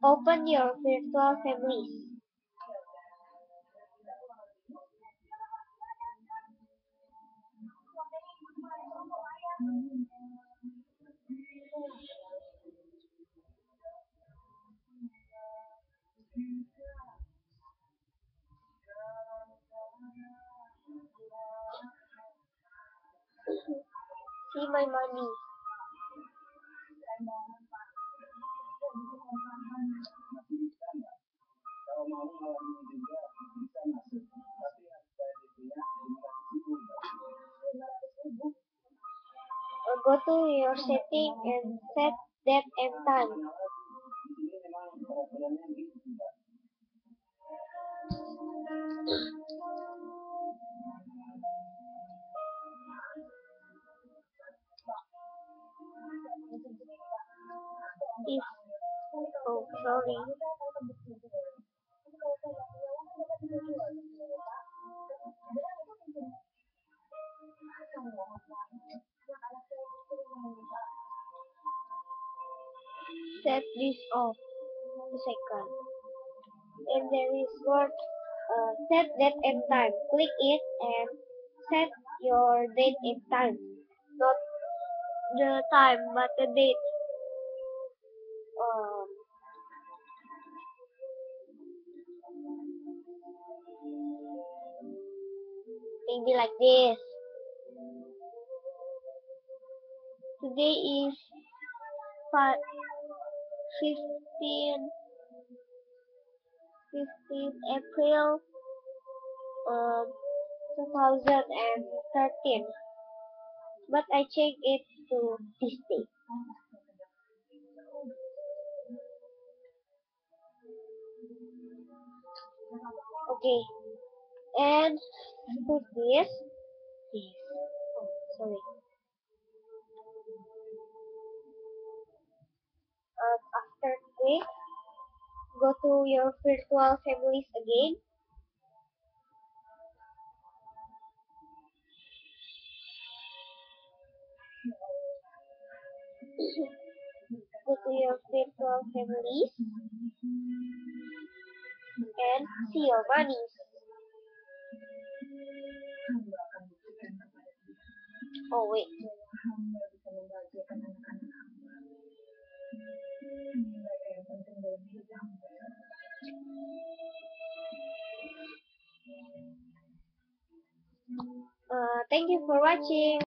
Open your virtual families. See my money. Go to your setting and set date and time. If oh sorry. Set this off. A second. And there is word set date and time. Click it and set your date and time. Not the time but the date. Um, maybe like this. Today is 15 April 2013, but I change it to this day. Okay, and put this. Oh, sorry. After click, go to your virtual families again. Go to your virtual families and see your money. Oh wait. Thank you for watching.